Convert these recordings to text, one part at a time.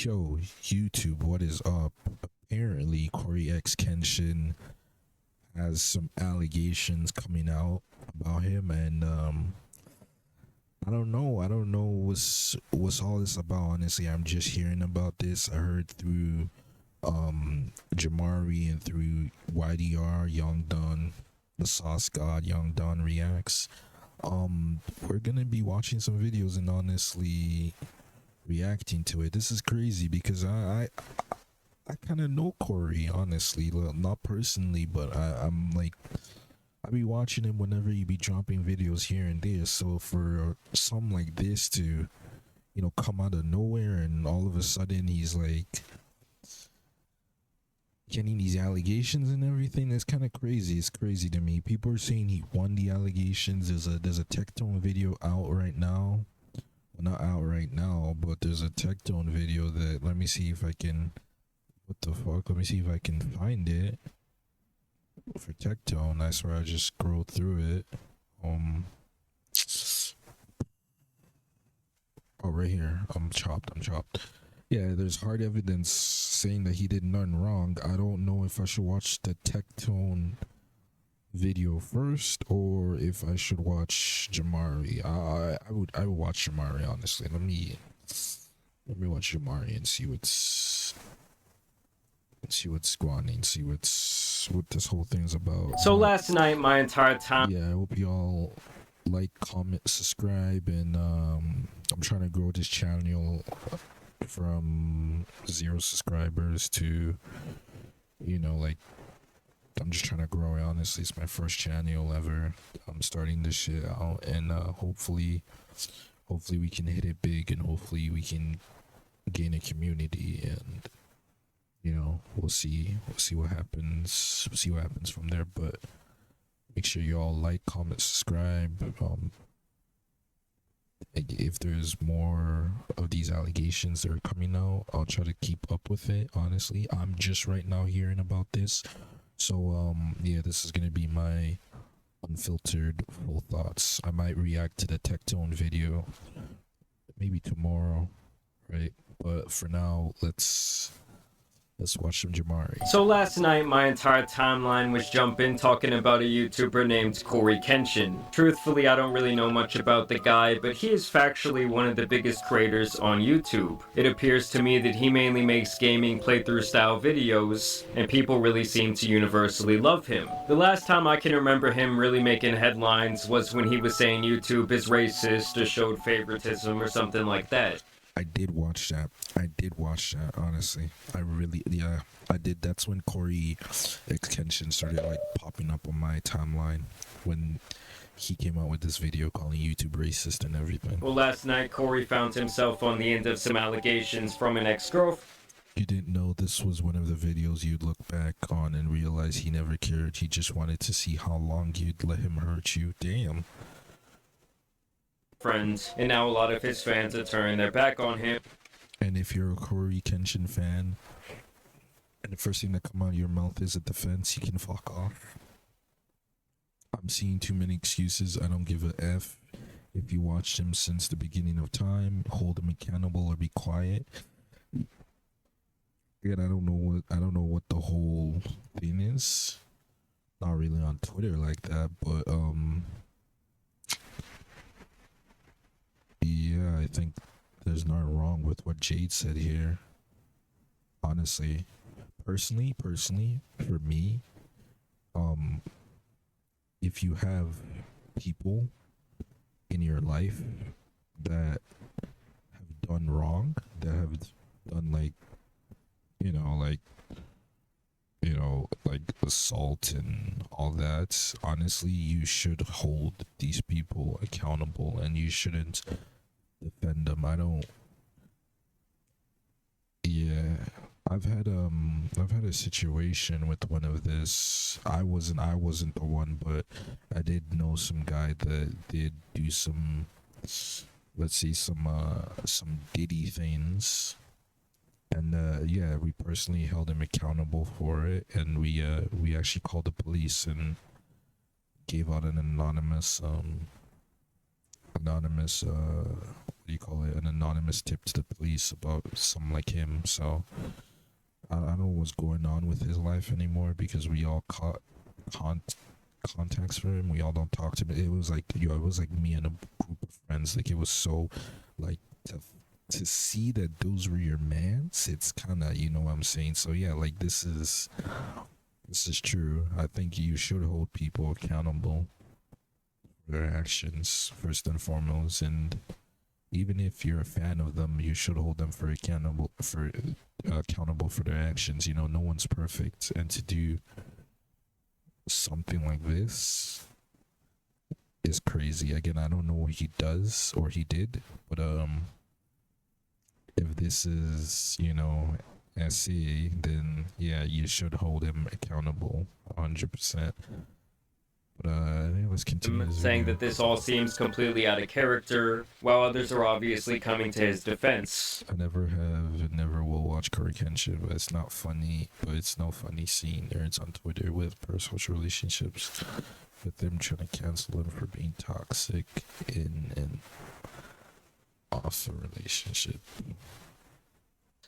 Yo, YouTube, what is up? Apparently, CoryxKenshin has some allegations coming out about him, and I don't know what's all this about. Honestly, I'm just hearing about this. I heard through Jamari and through YDR, Young Don, the Sauce God, Young Don Reacts. We're gonna be watching some videos and honestly reacting to it. This is crazy because I kind of know Cory, honestly, not personally, but I'm like, I be watching him whenever he be dropping videos here and there. So for something like this to, you know, come out of nowhere and all of a sudden he's like getting these allegations and everything, it's kind of crazy. It's crazy to me. People are saying he won the allegations. There's a Tectone video out right now. Well, not out right now, but there's a Tectone video that, let me see if I can, what the fuck, let me see if I can find it for Tectone. I swear I just scrolled through it. Oh, right here. I'm chopped. Yeah, there's hard evidence saying that he did nothing wrong. I don't know if I should watch the Tectone video first or if I should watch Jamari. I would watch Jamari, honestly. Let me watch Jamari and see what's going on, see what this whole thing's about. So last night, my entire time. Yeah, I hope y'all like, comment, subscribe, and I'm trying to grow this channel from 0 subscribers to, you know, like, I'm just trying to grow it. Honestly, it's my first channel ever. I'm starting this shit out, and hopefully we can hit it big, and hopefully we can gain a community, and you know, we'll see what happens. We'll see what happens from there. But make sure you all like, comment, subscribe. If there's more of these allegations that are coming out, I'll try to keep up with it. Honestly, I'm just right now hearing about this, so yeah, this is gonna be my unfiltered full thoughts. I might react to the Tectone video maybe tomorrow, right? But for now, let's watch some Jamari. So last night, my entire timeline was jumping talking about a YouTuber named CoryxKenshin. Truthfully, I don't really know much about the guy, but he is factually one of the biggest creators on YouTube. It appears to me that he mainly makes gaming playthrough style videos, and people really seem to universally love him. The last time I can remember him really making headlines was when he was saying YouTube is racist or showed favoritism or something like that. I did watch that, honestly. I did. That's when CoryxKenshin started like popping up on my timeline, when he came out with this video calling YouTube racist and everything. Well, last night Cory found himself on the end of some allegations from an ex-girlfriend. You didn't know this was one of the videos you'd look back on and realize he never cared. He just wanted to see how long you'd let him hurt you. Damn. Friends, and now a lot of his fans are turning their back on him. And if you're a CoryxKenshin fan, and the first thing that come out of your mouth is a defense, you can fuck off. I'm seeing too many excuses. I don't give a F. If you watched him since the beginning of time, hold him accountable or be quiet. Again, I don't know what the whole thing is. Not really on Twitter like that, but yeah, I think there's nothing wrong with what Jade said here. Honestly, personally, for me, if you have people in your life that have done wrong, that have done like assault and all that, honestly, you should hold these people accountable and you shouldn't defend them. I've had a situation with one of this. I wasn't the one, but I did know some guy that did do some, let's see, some Diddy things. And yeah, we personally held him accountable for it, and we actually called the police and gave out an anonymous do you call it, an anonymous tip to the police about someone like him. So I don't know what's going on with his life anymore, because we all caught contacts for him. We all don't talk to him. It was like, it was like me and a group of friends. Like, it was so, like, to see that those were your mans, it's kind of, you know what I'm saying? So yeah, like, this is true. I think you should hold people accountable for their actions first and foremost, and even if you're a fan of them, you should hold them accountable for their actions. You know, no one's perfect, and to do something like this is crazy. Again, I don't know what he does or he did, but if this is, you know, SE, then yeah, you should hold him accountable 100%. But yeah, let's continue. Saying that this all seems completely out of character, while others are obviously coming to his defense. I never have and never will watch CoryxKenshin, but it's not funny. But it's no funny seeing nerds on Twitter with personal relationships, with them trying to cancel him for being toxic in and off a relationship.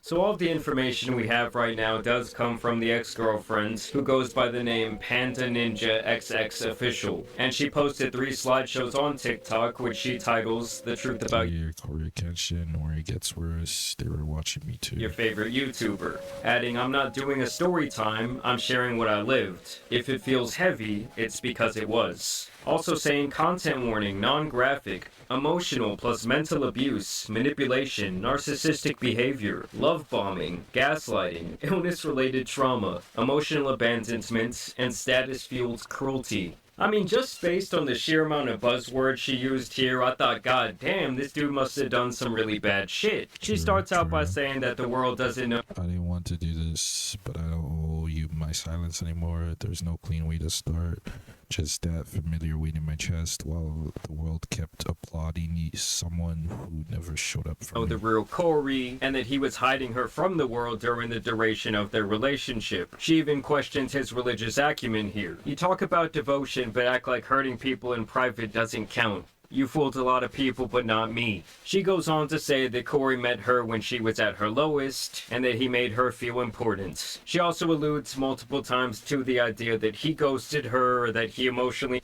So all of the information we have right now does come from the ex-girlfriend, who goes by the name Panda Ninja XX Official, and she posted 3 slideshows on TikTok, which she titles "The Truth About CoryxKenshin, where it gets worse. They were watching me too. Your favorite YouTuber," adding, "I'm not doing a story time, I'm sharing what I lived. If it feels heavy, it's because it was." Also saying content warning, non-graphic, emotional plus mental abuse, manipulation, narcissistic behavior, love bombing, gaslighting, illness-related trauma, emotional abandonment, and status-fueled cruelty. I mean, just based on the sheer amount of buzzwords she used here, I thought, god damn, this dude must have done some really bad shit. She starts out by saying that the world doesn't know. I didn't want to do this, but I don't owe you my silence anymore. There's no clean way to start. Just that familiar weight in my chest while the world kept applauding someone who never showed up for me. The real Cory, and that he was hiding her from the world during the duration of their relationship. She even questioned his religious acumen here. You talk about devotion, but act like hurting people in private doesn't count. You fooled a lot of people, but not me. She goes on to say that Cory met her when she was at her lowest, and that he made her feel important. She also alludes multiple times to the idea that he ghosted her, or that he emotionally...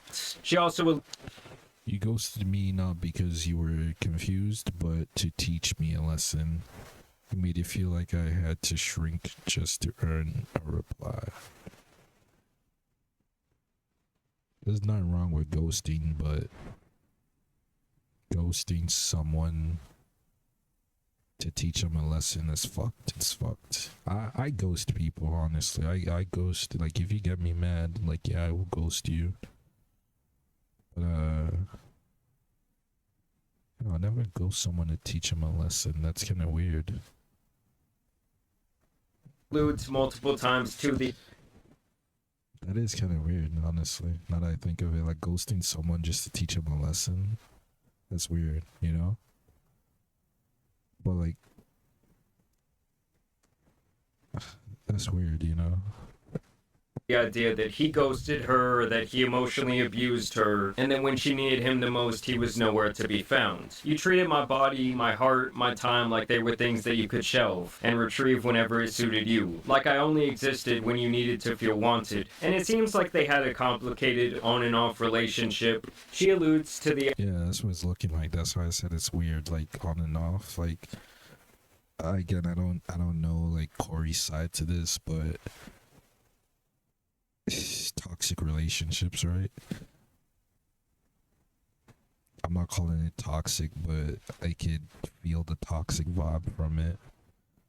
You ghosted me not because you were confused, but to teach me a lesson. You made it feel like I had to shrink just to earn a reply. There's nothing wrong with ghosting, but ghosting someone to teach them a lesson is fucked. It's fucked. I ghost people, honestly. I ghost, like, if you get me mad, like, yeah, I will ghost you. But I'll never ghost someone to teach them a lesson. That's kind of weird. Alludes multiple times to the... That is kind of weird, honestly. Now that I think of it, like ghosting someone just to teach them a lesson. That's weird, you know? But like, that's weird, you know? The idea that he ghosted her, or that he emotionally abused her, and that when she needed him the most, he was nowhere to be found. You treated my body, my heart, my time like they were things that you could shelve and retrieve whenever it suited you. Like I only existed when you needed to feel wanted. And it seems like they had a complicated on and off relationship. She alludes to the... Yeah, that's what it's looking like. That's why I said it's weird, like on and off. Like, again, I don't know like Cory's side to this, but toxic relationships, right? I'm not calling it toxic, but I could feel the toxic vibe from it.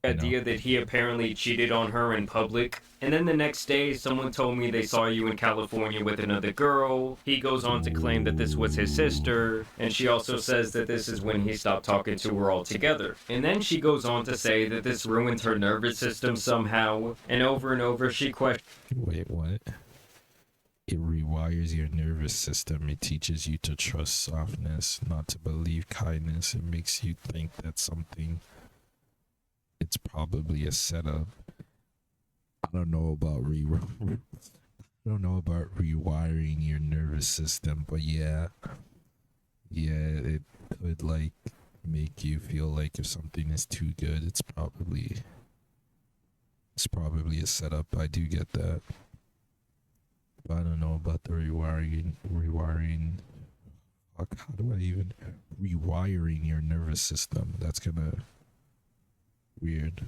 idea that he apparently cheated on her in public. And then the next day, someone told me they saw you in California with another girl. He goes on to claim that this was his sister, and she also says that this is when he stopped talking to her altogether. And then she goes on to say that this ruined her nervous system somehow, and over she questions... Wait, what? It rewires your nervous system. It teaches you to trust softness, not to believe kindness. It makes you think that something... It's probably a setup. I don't know about rewiring your nervous system, but yeah, it could like make you feel like if something is too good, it's probably a setup. I do get that. But I don't know about the rewiring. Fuck, how do I even rewiring your nervous system? That's kind of weird.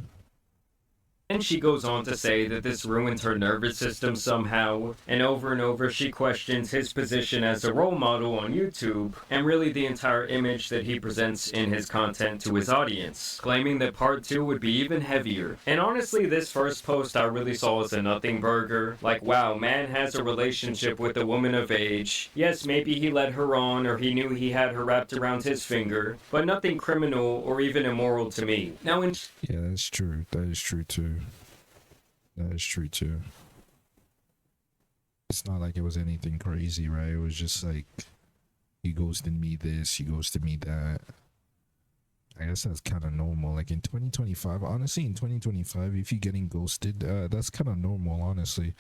And she goes on to say that this ruined her nervous system somehow, and over she questions his position as a role model on YouTube, and really the entire image that he presents in his content to his audience, claiming that part 2 would be even heavier. And honestly, this first post I really saw as a nothing burger. Like, wow, man has a relationship with a woman of age. Yes, maybe he led her on, or he knew he had her wrapped around his finger, but nothing criminal or even immoral to me. Now in Yeah, that's true. That is true too. That is true too. It's not like it was anything crazy, right? It was just like, he ghosted me this, he ghosted me that. I guess that's kind of normal. Like in 2025, honestly, in 2025, if you're getting ghosted, that's kind of normal, honestly.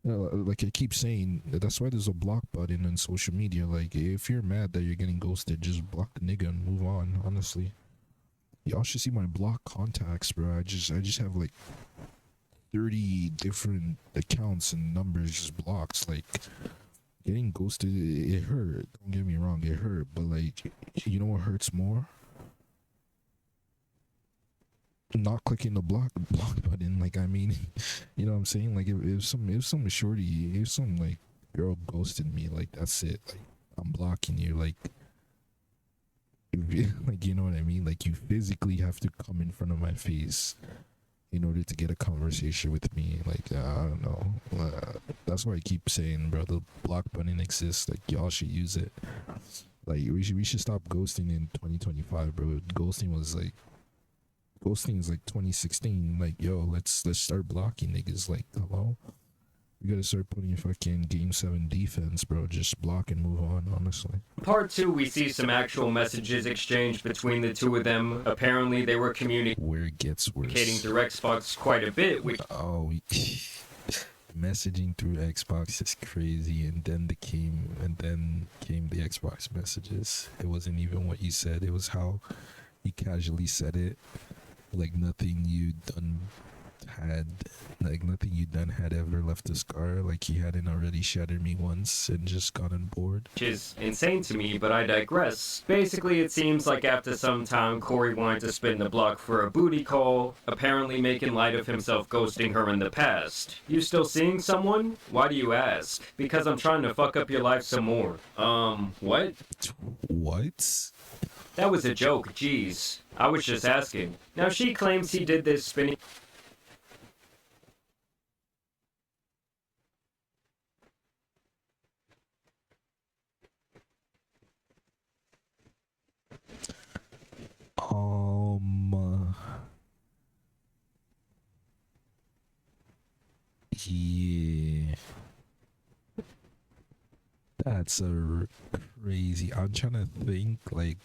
Like I keep saying, that's why there's a block button on social media. Like, if you're mad that you're getting ghosted, just block the nigga and move on, honestly. Y'all should see my block contacts, bro. I just have like 30 different accounts and numbers just blocks. Like, getting ghosted, it hurt. Don't get me wrong, it hurt. But like, you know what hurts more? Not clicking the block button. Like, I mean, you know what I'm saying? Like, if some like girl ghosted me, like, that's it. Like, I'm blocking you. Like, like, you know what I mean? Like, you physically have to come in front of my face in order to get a conversation with me. Like, I don't know. That's why I keep saying, bro, the block button exists. Like, y'all should use it. Like, we should stop ghosting in 2025, bro. Ghosting is like 2016. Like, yo, let's start blocking niggas. Like, hello? We gotta start putting fucking Game 7 defense, bro. Just block and move on, honestly. part 2, we see some actual messages exchanged between the two of them. Apparently, they were Where it gets worse. communicating through Xbox quite a bit, which messaging through Xbox is crazy, and then came the Xbox messages. It wasn't even what you said, it was how you casually said it. Like nothing you done had ever left a scar. Like he hadn't already shattered me once and just gotten bored. which is insane to me, but I digress. Basically, it seems like after some time, Cory wanted to spin the block for a booty call, apparently making light of himself ghosting her in the past. You still seeing someone? Why do you ask? Because I'm trying to fuck up your life some more. What? What? That was a joke, jeez. I was just asking. Now she claims he did this spinning... Yeah. That's a crazy. I'm trying to think, like,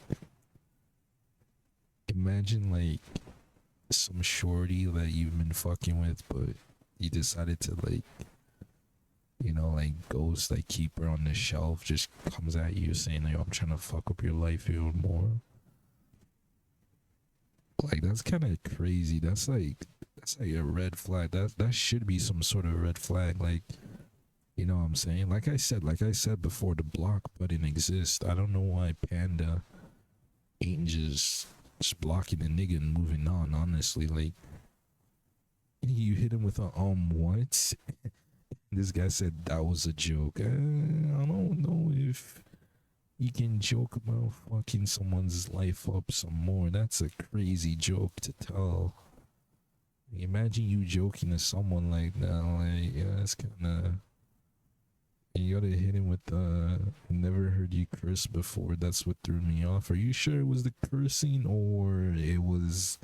imagine like some shorty that you've been fucking with, but you decided to like, you know, like ghost, like keep her on the shelf, just comes at you saying, yo, I'm trying to fuck up your life even more. Like, that's kind of crazy. That's like a red flag. That should be some sort of red flag. Like, you know what I'm saying? Like I said before, the block button exists. I don't know why Panda ain't just blocking the nigga and moving on, honestly. Like, you hit him with a what? This guy said that was a joke. I don't know if you can joke about fucking someone's life up some more. That's a crazy joke to tell. Imagine you joking to someone like that. Like, yeah, that's kinda... You gotta hit him with never heard you curse before. That's what threw me off. Are you sure it was the cursing or it was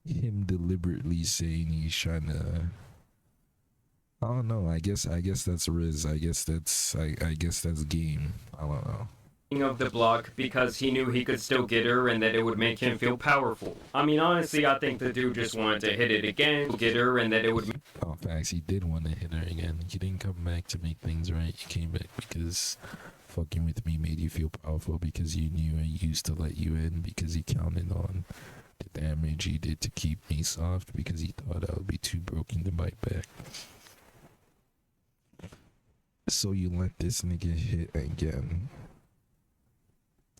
him deliberately saying he's trying to... I don't know. I guess that's Riz. I guess that's game. I don't know. of the block because he knew he could still get her and that it would make him feel powerful. I mean, honestly, I think the dude just wanted to hit it again, get her, and that it would. Oh, facts. He did want to hit her again. He didn't come back to make things right. He came back because fucking with me made you feel powerful, because you knew I used to let you in, because he counted on the damage he did to keep me soft, because he thought I would be too broken to bite back. So you let this nigga hit again.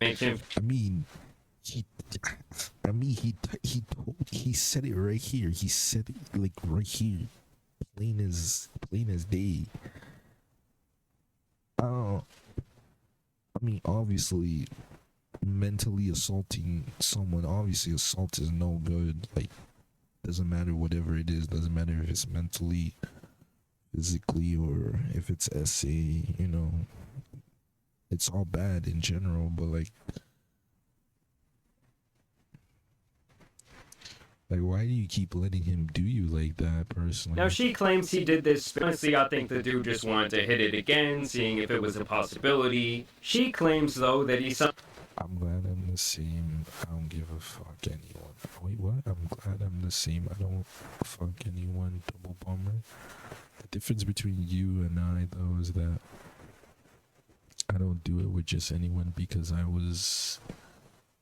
Make him. I mean, he said it right here. He said it like right here, plain as day. I mean, obviously, mentally assaulting someone. Obviously, assault is no good. Like, doesn't matter whatever it is. Doesn't matter if it's mentally, physically, or if it's SA. You know, it's all bad in general. But like, why do you keep letting him do you like that, personally? Now, she claims he did this. Honestly, I think the dude just wanted to hit it again, seeing if it was a possibility. She claims, though, that I'm glad I'm the same. I don't give a fuck anyone. Wait, what? I'm glad I'm the same. I don't fuck anyone. Double bummer. The difference between you and I, though, is that I don't do it with just anyone because I was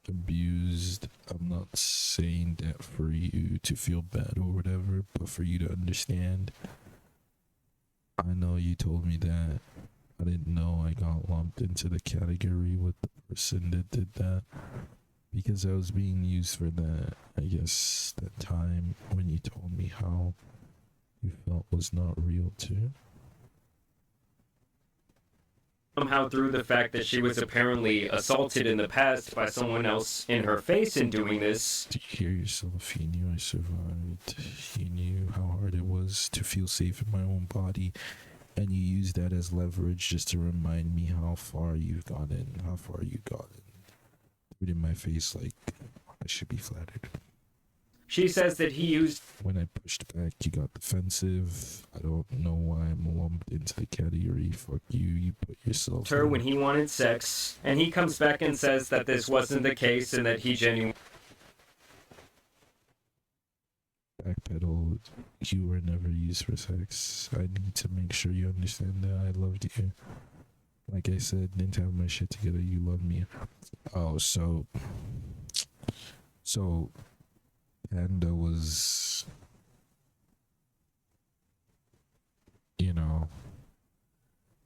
abused. I'm not saying that for you to feel bad or whatever, but for you to understand. I know you told me that. I didn't know I got lumped into the category with the person that did that, because I was being used for that. I guess that time when you told me how you felt was not real too. somehow through the fact that she was apparently assaulted in the past by someone else in her face in doing this. Did you hear yourself? You knew I survived. You knew how hard it was to feel safe in my own body, and you used that as leverage just to remind me how far you've gotten, how far you gotten. Put in my face like I should be flattered. She says that he used. When I pushed back, you got defensive. I don't know why I'm lumped into the category. Fuck you. You put yourself. Her when he wanted sex, and he comes back and says that this wasn't the case and that he genuinely. Backpedal. You were never used for sex. I need to make sure you understand that I loved you. Like I said, didn't have my shit together. You love me. Oh, so Panda was, you know,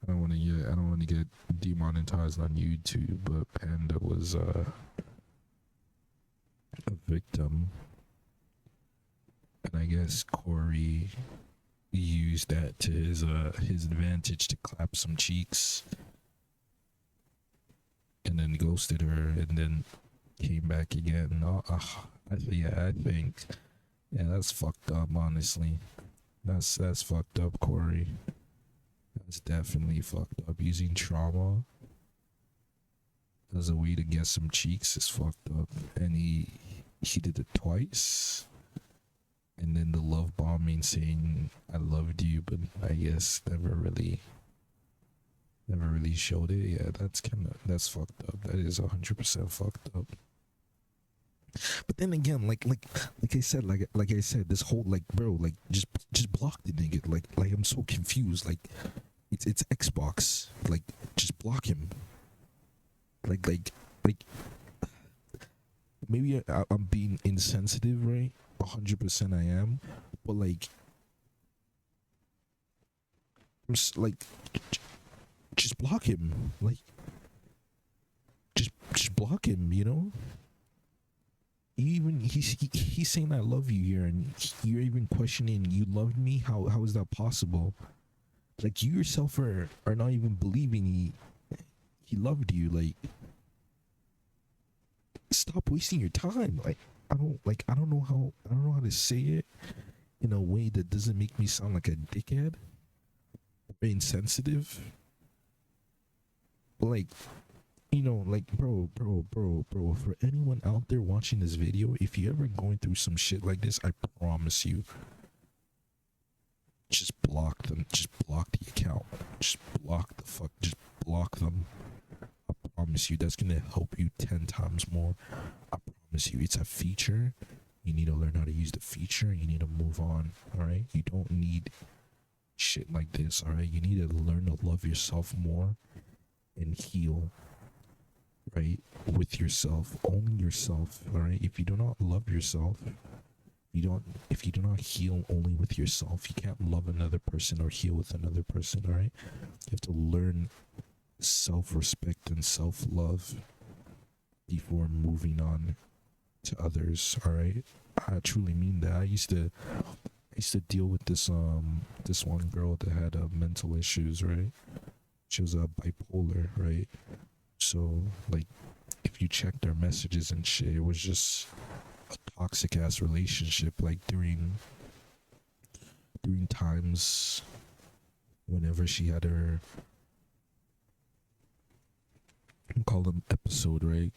I don't want to get demonetized on YouTube, but Panda was a victim, and I guess Cory used that to his advantage to clap some cheeks, and then ghosted her, and then came back again. I think that's fucked up, honestly. That's fucked up, Cory. That's definitely fucked up. Using trauma as a way to get some cheeks is fucked up. And he did it twice. And then the love bombing, saying I loved you, but I guess never really showed it. Yeah, that's fucked up. That is 100% fucked up. But then again, like I said, this whole bro, just block the nigga. Like I'm so confused. Like it's Xbox. Like just block him. Like maybe I'm being insensitive, right? 100% I am, but I'm just block him. Like just block him. You know. He's saying I love you here, and you're even questioning you loved me. How is that possible? Like you yourself are not even believing he loved you. Like stop wasting your time. Like I don't know how to say it in a way that doesn't make me sound like a dickhead or insensitive. But you know, bro, for anyone out there watching this video, if you're ever going through some shit like this, I promise you, just block them. Just block the account. Just block them. I promise you that's gonna help you 10 times more. I promise you, it's a feature. You need to learn how to use the feature. You need to move on. All right, you don't need shit like this. All right, you need to learn to love yourself more and heal, right, with yourself, only yourself. All right, if you do not love yourself, if you do not heal only with yourself, you can't love another person or heal with another person. All right, you have to learn self-respect and self-love before moving on to others. All right, I truly mean that. I used to deal with this one girl that had mental issues, right? She was bipolar, right? So like, if you checked her messages and shit, it was just a toxic ass relationship. Like during times whenever she had her, call them episode, right?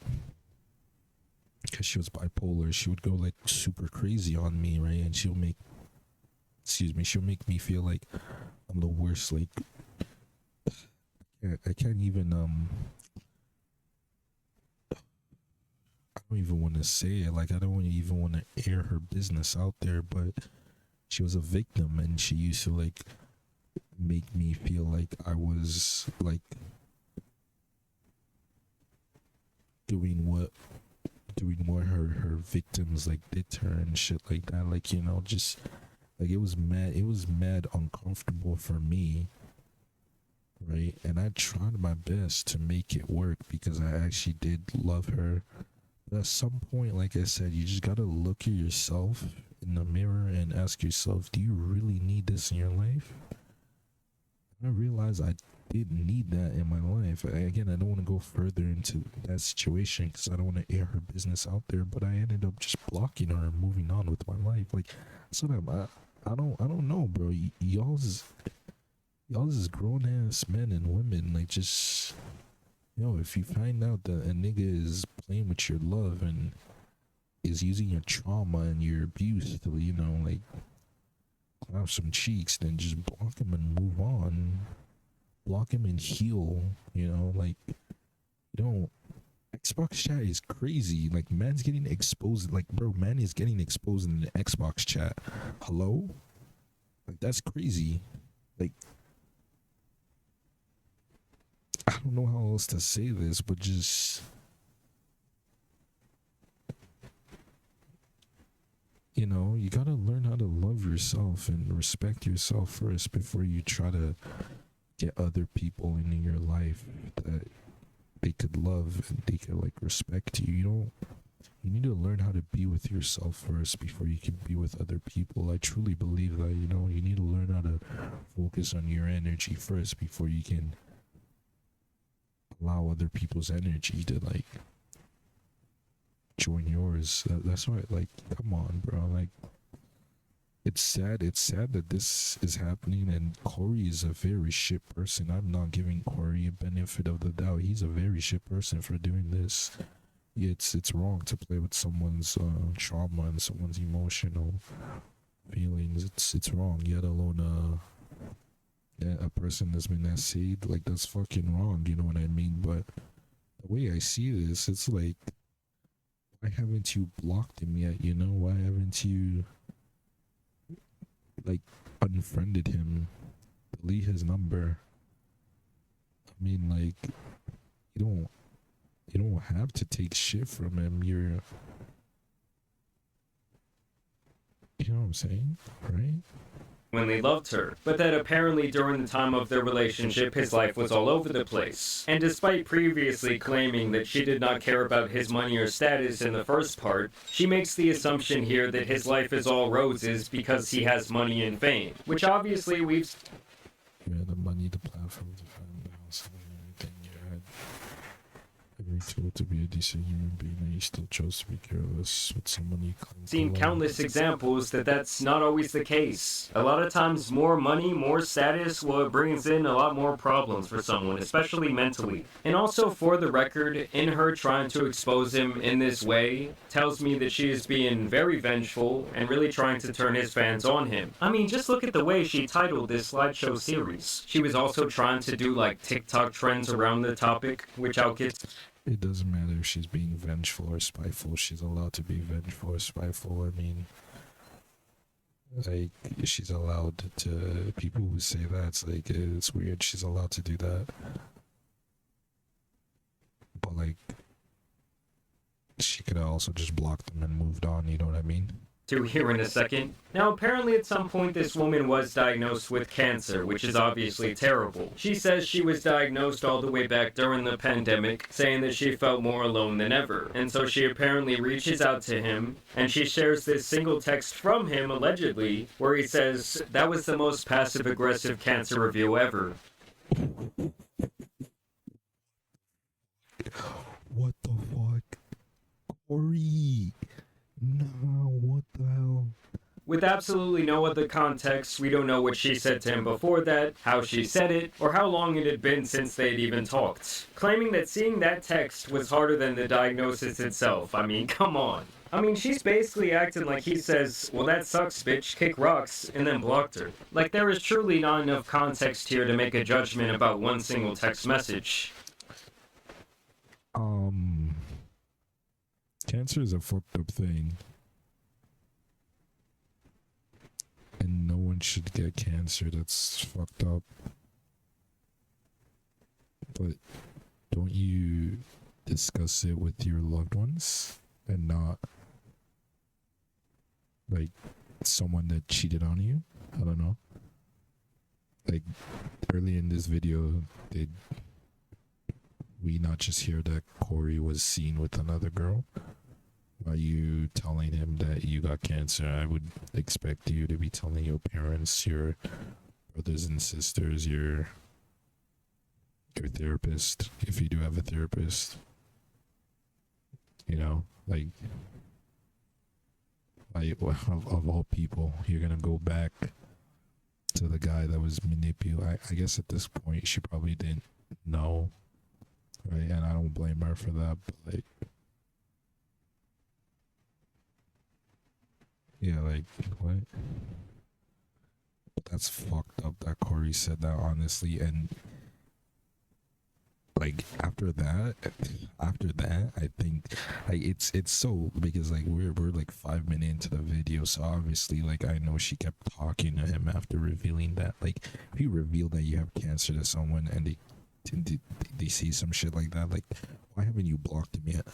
Because she was bipolar, she would go like super crazy on me, right? And she'll make me feel like I'm the worst. Like I can't even I don't even want to say it. Like I don't even want to air her business out there, but she was a victim, and she used to like make me feel like I was like doing what her victims like did to her and shit like that. Like, you know, just like it was mad uncomfortable for me, right? And I tried my best to make it work because I actually did love her. But at some point, like I said, you just gotta look at yourself in the mirror and ask yourself, do you really need this in your life? And I realized I didn't need that in my life. Again, I don't want to go further into that situation because I don't want to air her business out there, but I ended up just blocking her and moving on with my life. Like, so I don't know, bro. Y'all's is grown ass men and women. Like, just, if you find out that a nigga is playing with your love and is using your trauma and your abuse to, like, have some cheeks, then just block him and move on. Block him and heal, like, Xbox chat is crazy. Like, man's getting exposed. Like, bro, man is getting exposed in the Xbox chat. Hello? Like, that's crazy. Like, I don't know how else to say this, but just, you gotta learn how to love yourself and respect yourself first before you try to get other people into your life that they could love and they could like respect you. You need to learn how to be with yourself first before you can be with other people. I truly believe that, you need to learn how to focus on your energy first before you can allow other people's energy to like join yours. That's why, like, come on, bro. Like, it's sad that this is happening, and Cory is a very shit person. I'm not giving Cory a benefit of the doubt. He's a very shit person for doing this. It's wrong to play with someone's trauma and someone's emotional feelings. It's wrong, yet alone a person that's been essayed, like, that's fucking wrong, you know what I mean? But the way I see this, it's like, why haven't you blocked him yet, Why haven't you like unfriended him, delete his number? I mean, like, you don't have to take shit from him. You know what I'm saying, right? When they loved her, but that apparently during the time of their relationship his life was all over the place. And despite previously claiming that she did not care about his money or status in the first part, she makes the assumption here that his life is all roses because he has money and fame, which obviously we've... You had the money, the platform, the family, the house, and everything. You had Very told to be a decent human being, and you still chose to be careless with someone you claim to Seen love. countless examples that that's not always the case. A lot of times more money, more status, well, it brings in a lot more problems for someone, especially mentally. And also, for the record, in her trying to expose him in this way, tells me that she is being very vengeful and really trying to turn his fans on him. I mean, just look at the way she titled this slideshow series. She was also trying to do like TikTok trends around the topic, which I'll get to. It doesn't matter if she's being vengeful or spiteful. She's allowed to be vengeful or spiteful. I mean, like, she's allowed to. People who say that, it's like, it's weird. She's allowed to do that. But, like, she could have also just blocked them and moved on, you know what I mean? To here in a second. Now, apparently at some point this woman was diagnosed with cancer, which is obviously terrible. She says she was diagnosed all the way back during the pandemic, saying that she felt more alone than ever. And so she apparently reaches out to him, and she shares this single text from him, allegedly, where he says, "That was the most passive-aggressive cancer review ever." What the fuck? Cory! No, what the hell? With absolutely no other context, we don't know what she said to him before that, how she said it, or how long it had been since they'd even talked. Claiming that seeing that text was harder than the diagnosis itself. I mean, come on. I mean, she's basically acting like he says, "Well, that sucks, bitch, kick rocks," and then blocked her. Like, there is truly not enough context here to make a judgment about one single text message. Cancer is a fucked up thing. And no one should get cancer. That's fucked up. But don't you discuss it with your loved ones and not like someone that cheated on you? I don't know. Like early in this video, did we not just hear that Cory was seen with another girl? Are you telling him that you got cancer? I would expect you to be telling your parents, your brothers and sisters, your therapist, if you do have a therapist. You know, like of all people, you're gonna go back to the guy that was manipulating. I guess at this point she probably didn't know, right? And I don't blame her for that, but like, yeah, like, what? That's fucked up that Cory said that, honestly. And like after that, I think like it's so, because like we're like 5 minutes into the video, so obviously like I know she kept talking to him after revealing that. Like if you reveal that you have cancer to someone and they see some shit like that, like why haven't you blocked him yet?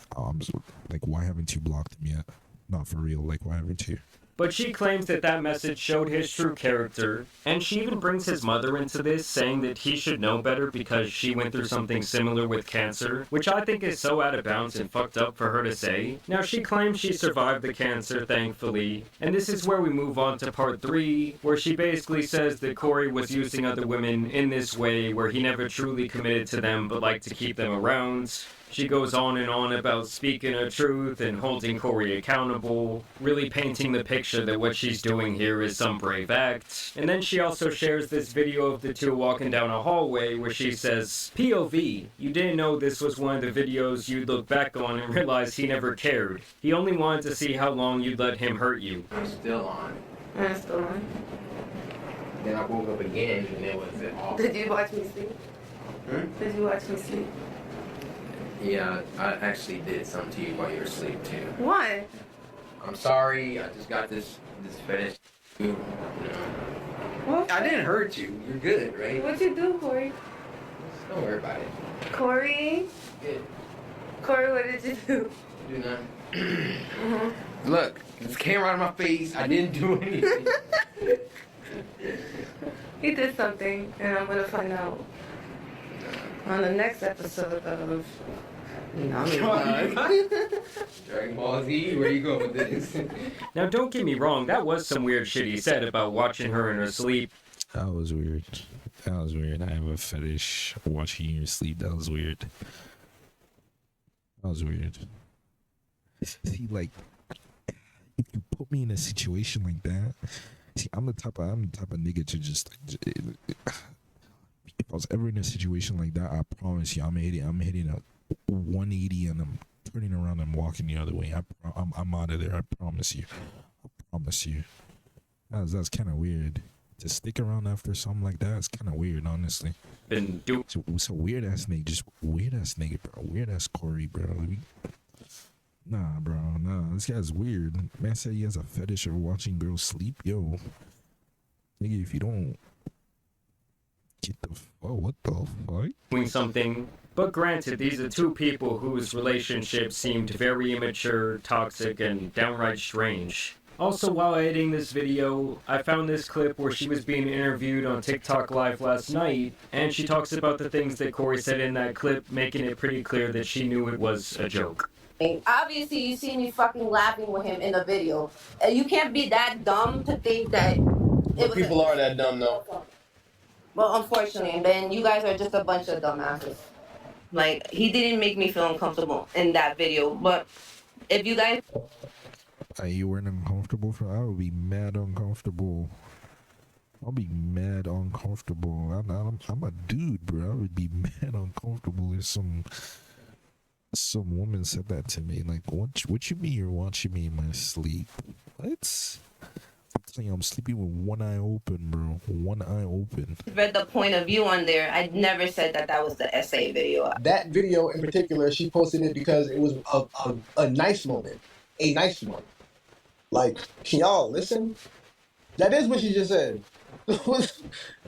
Like why haven't you blocked him yet? Not for real, like why haven't you? But she claims that that message showed his true character, and she even brings his mother into this, saying that he should know better because she went through something similar with cancer, which I think is so out of bounds and fucked up for her to say. Now, she claims she survived the cancer, thankfully, and this is where we move on to part 3, where she basically says that Cory was using other women in this way, where he never truly committed to them but liked to keep them around. She goes on and on about speaking her truth and holding Cory accountable, really painting the picture that what she's doing here is some brave act. And then she also shares this video of the two walking down a hallway where she says, "POV, you didn't know this was one of the videos you'd look back on and realize he never cared. He only wanted to see how long you'd let him hurt you." I'm still on. I'm still on. Then I woke up again and it was off. Did you watch me sleep? Did you watch me sleep? Yeah, I actually did something to you while you were asleep too. Why? I'm sorry, I just got this fetish. You know. What? I didn't hurt you. You're good, right? What'd you do, Cory? Just don't worry about it. Cory? Good. Cory, what did you do? Do nothing. Look, this camera out of my face. I didn't do anything. He did something, and I'm gonna find out on the next episode of Dragon Ball Z, where you go with this? Now, don't get me wrong, that was some weird shit he said about watching her in her sleep. That was weird. I have a fetish watching you sleep. That was weird. That was weird. See, like, if you put me in a situation like that, see, I'm the type of nigga to just like, if I was ever in a situation like that, I promise you, I'm hitting a 180 and I'm turning around and walking the other way. I'm out of there. I promise you. I promise you. That's kind of weird. To stick around after something like that is kind of weird, honestly. It's a weird ass nigga, just weird ass nigga, bro. Weird ass Corey, bro. Nah, bro, nah. This guy's weird. Man said he has a fetish of watching girls sleep. Yo, nigga, if you don't get the what the fuck? Doing something. But granted, these are two people whose relationship seemed very immature, toxic, and downright strange. Also, while editing this video, I found this clip where she was being interviewed on TikTok Live last night, and she talks about the things that Corey said in that clip, making it pretty clear that she knew it was a joke. Obviously, you see me fucking laughing with him in the video. You can't be that dumb to think that people are that dumb, though. Well, unfortunately, then you guys are just a bunch of dumbasses. Like, he didn't make me feel uncomfortable in that video, but if you guys... You weren't uncomfortable for? I would be mad uncomfortable. I'll be mad uncomfortable. I'm a dude, bro. I would be mad uncomfortable if some woman said that to me. Like, what you mean you're watching me in my sleep? What? I'm telling you, I'm sleeping with one eye open, bro. One eye open. read the point of view on there, I never said that that was the essay video. That video in particular, she posted it because it was a nice moment. A nice one. Like, can y'all listen? That is what she just said. What's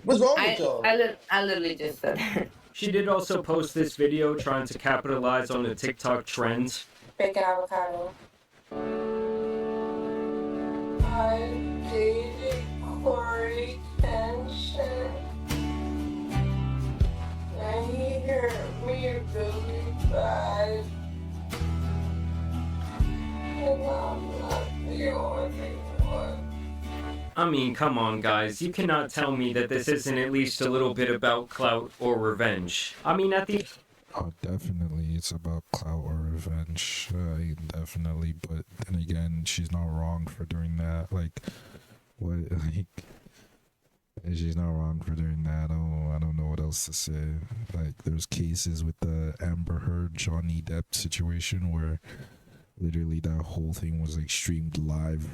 wrong with y'all? I literally just said that. She did also post this video trying to capitalize on the TikTok trends. Bacon avocado. I dated CoryxKenshin. And he hurt me really bad. And I'm not the only one. I mean, come on, guys. You cannot tell me that this isn't at least a little bit about clout or revenge. I mean, at the... Oh, definitely, it's about clout or revenge. Definitely, but then again, she's not wrong for doing that. Like, what? Like, she's not wrong for doing that. Oh, I don't know what else to say. Like, there's cases with the Amber Heard, Johnny Depp situation where literally that whole thing was like streamed live.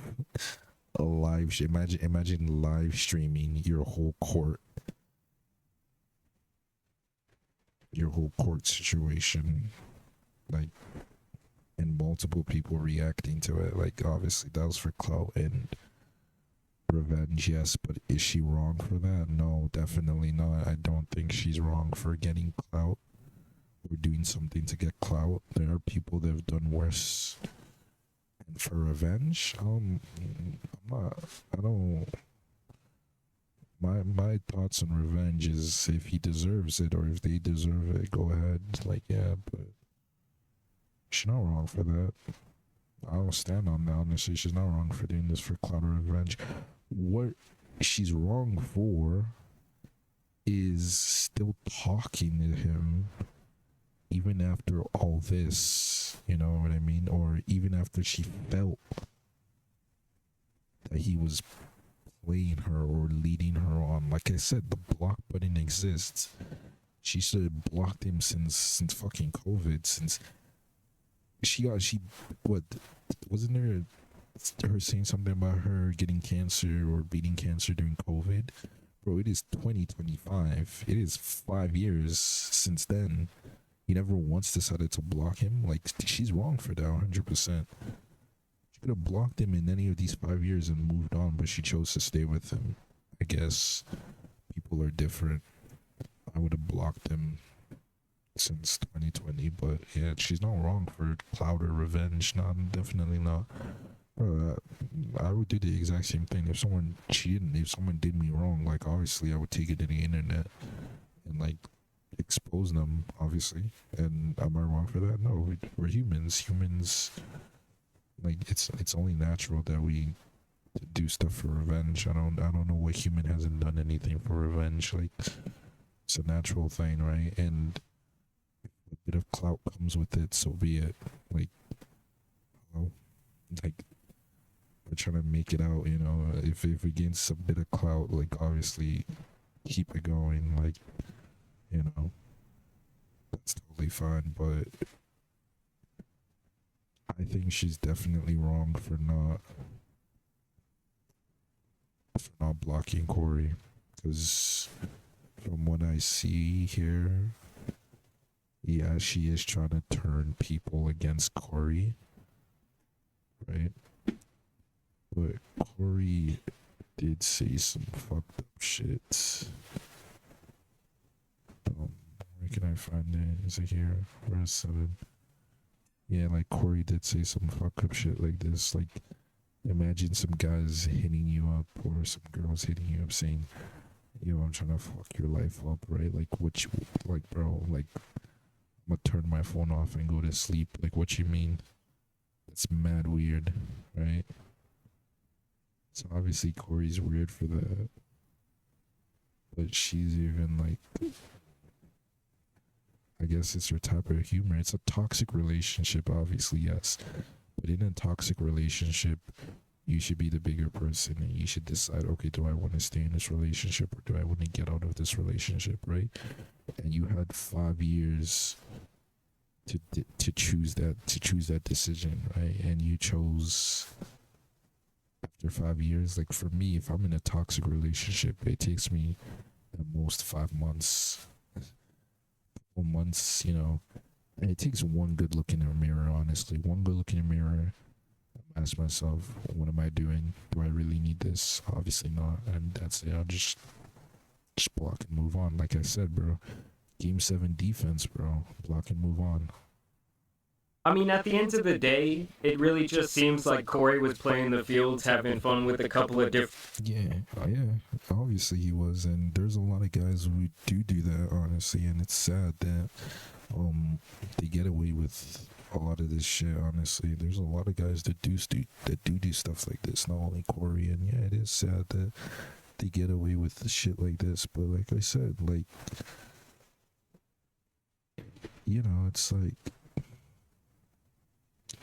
Imagine live streaming your whole court situation, like, and multiple people reacting to it. Like, obviously that was for clout and revenge, yes, but is she wrong for that? No, definitely not. I don't think she's wrong for getting clout or doing something to get clout. There are people that have done worse. And for revenge, my thoughts on revenge is if he deserves it or if they deserve it, go ahead. Like, yeah, but she's not wrong for that. I'll stand on that, honestly. She's not wrong for doing this for clout or revenge. What she's wrong for is still talking to him even after all this, you know what I mean? Or even after she felt that he was playing her or leading her on. Like I said, the block button exists. She should have blocked him since fucking COVID. Since what wasn't there her saying something about her getting cancer or beating cancer during COVID? Bro, it is 2025. It is 5 years since then. He never once decided to block him. Like, she's wrong for that, 100%. She could have blocked him in any of these 5 years and moved on, but she chose to stay with him. I guess people are different. I would have blocked him since 2020, but yeah, she's not wrong for clout or revenge. No, definitely not. Bro, I would do the exact same thing. If someone cheated, if someone did me wrong, like, obviously I would take it to the internet and, like, expose them, obviously. And am I wrong for that? No, we're humans. Humans, like, it's only natural that we do stuff for revenge. I don't know what human hasn't done anything for revenge. Like, it's a natural thing, right? And a bit of clout comes with it, so be it. Like, hello? Like, we're trying to make it out, you know. If we gain some bit of clout, like, obviously, keep it going. Like, you know, that's totally fine. But I think she's definitely wrong for not blocking Cory, because from what I see here, yeah, she is trying to turn people against Cory, right? But Cory did say some fucked up shit. Where can I find it? Is it here? Where's 7? Yeah, like Cory did say some fucked up shit like this. Like, imagine some guys hitting you up or some girls hitting you up saying, yo, I'm trying to fuck your life up, right? Like, what you, like, bro, like, I'm gonna turn my phone off and go to sleep. Like, what you mean? That's mad weird, right? So obviously Cory's weird for that. But she's even like, I guess it's her type of humor. It's a toxic relationship, obviously, yes. But in a toxic relationship, you should be the bigger person and you should decide, okay, do I want to stay in this relationship or do I want to get out of this relationship, right? And you had 5 years to choose that decision, right? And you chose after 5 years. Like, for me, if I'm in a toxic relationship, it takes me at most 5 months, 4 months, you know. And it takes one good look in the mirror, honestly. One good look in the mirror. Ask myself, what am I doing? Do I really need this? Obviously not. And that's it. I'll just block and move on. Like I said, bro. Game 7 defense, bro. Block and move on. I mean, at the end of the day, it really just seems like Cory was playing the fields, having fun with a couple of different... Yeah, obviously he was, and there's a lot of guys who do that, honestly, and it's sad that they get away with a lot of this shit, honestly. There's a lot of guys that do stuff like this, not only Cory, and yeah, it is sad that they get away with the shit like this, but like I said, like, you know, it's like,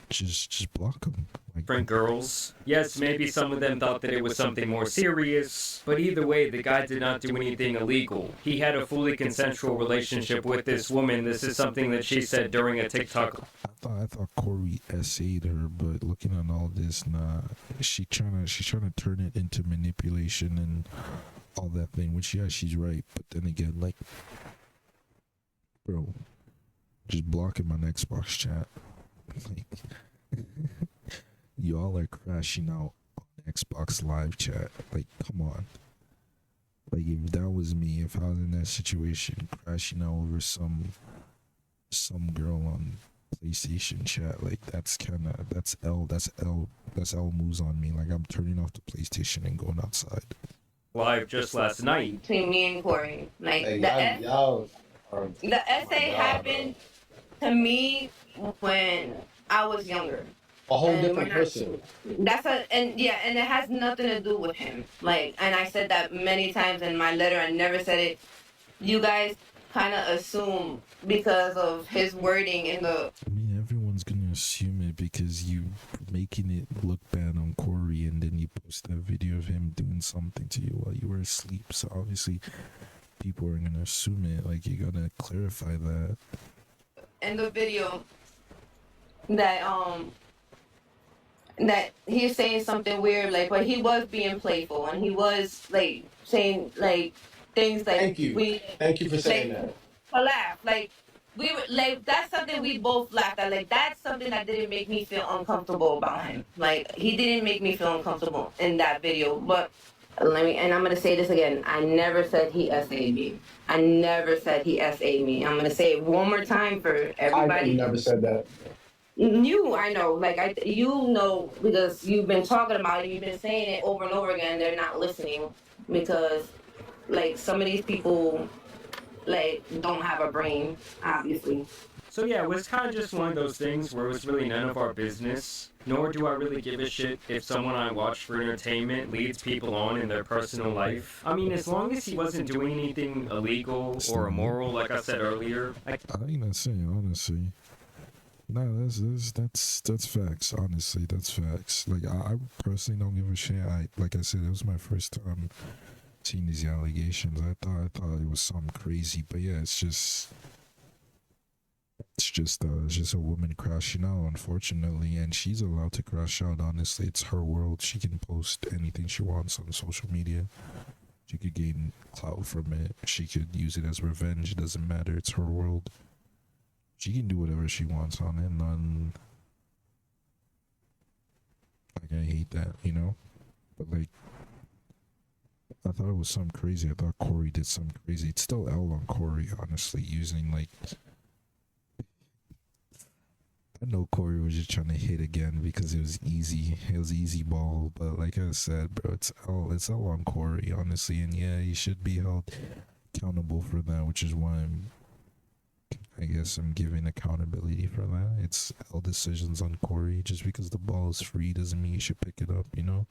just block them. Like, different girls. Yes, maybe some of them thought that it was something more serious, but either way, the guy did not do anything illegal. He had a fully consensual relationship with this woman. This is something that she said during a TikTok. I thought Cory essayed her, but looking at all this, nah, she's trying to turn it into manipulation and all that thing. Which, yeah, she's right, but then again, like, bro, just blocking my Xbox chat. Like, y'all are crashing out on Xbox Live chat. Like, come on. Like, if that was me, if I was in that situation, crashing out over some girl on PlayStation chat, like, that's L moves on me. Like, I'm turning off the PlayStation and going outside. Live just last night. Between me and Cory. Like, Hey, the essay happened to me when I was younger. a whole And different we're not- person. And it has nothing to do with him. Like, and I said that many times in my letter. I never said it. You guys kind of assume because of his wording in the... I mean, everyone's gonna assume it because you making it look bad on Cory, and then you post that video of him doing something to you while you were asleep. So obviously, people are gonna assume it. Like, you gotta clarify that. In the video that he's saying something weird, like, but he was being playful and he was like saying like things like Thank you. Thank you for saying that. A laugh, like we were like, that's something we both laughed at. Like, that's something that didn't make me feel uncomfortable about him. Like, he didn't make me feel uncomfortable in that video. But I'm gonna say this again. I never said he SA'd me. I never said he SA'd me. I'm gonna say it one more time for everybody. I never said that. I know, like, you know, because you've been talking about it, you've been saying it over and over again, they're not listening, because, like, some of these people, like, don't have a brain, obviously. So yeah, it was kind of just one of those things where it was really none of our business. Nor do I really give a shit if someone I watch for entertainment leads people on in their personal life. I mean, as long as he wasn't doing anything illegal or immoral, like I said earlier. I ain't gonna say, honestly. No, that's facts. Honestly, that's facts. Like I personally don't give a shit. Like I said, it was my first time seeing these allegations. I thought it was something crazy, but yeah, it's just a woman crashing out, unfortunately, and she's allowed to crash out. Honestly, it's her world. She can post anything she wants on social media. She could gain clout from it. She could use it as revenge. It doesn't matter. It's her world. She can do whatever she wants on it. None. Like, I hate that, you know. But like, I thought it was something crazy. I thought Corey did something crazy. It's still L on Corey, honestly, using like. I know Corey was just trying to hit again because it was easy. It was easy ball, but like I said, bro, it's all on Corey, honestly, and yeah, he should be held accountable for that, which is why I guess I'm giving accountability for that. It's all decisions on Corey. Just because the ball is free doesn't mean you should pick it up, you know.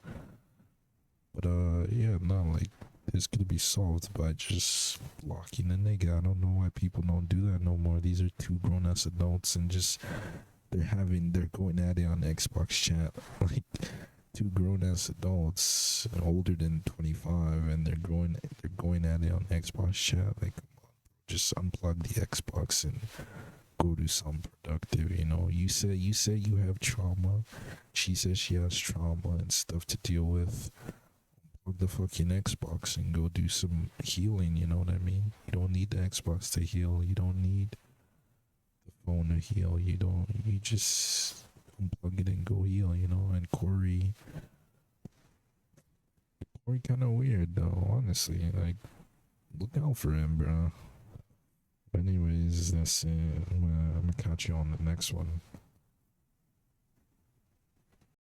But yeah, no, like this could be solved by just blocking the nigga. I don't know why people don't do that no more. These are two grown ass adults and just. They're going at it on Xbox chat, like two grown ass adults older than 25, and they're going at it on Xbox chat. Like, just unplug the Xbox and go do something productive. You know, you say you have trauma. She says she has trauma and stuff to deal with. Plug the fucking Xbox and go do some healing. You know what I mean? You don't need the Xbox to heal. You don't need phone to heal. You just unplug it and go heal, you know. And Corey kind of weird though, honestly. Like, look out for him, bro. But anyways, that's it. I'm gonna catch you on the next one.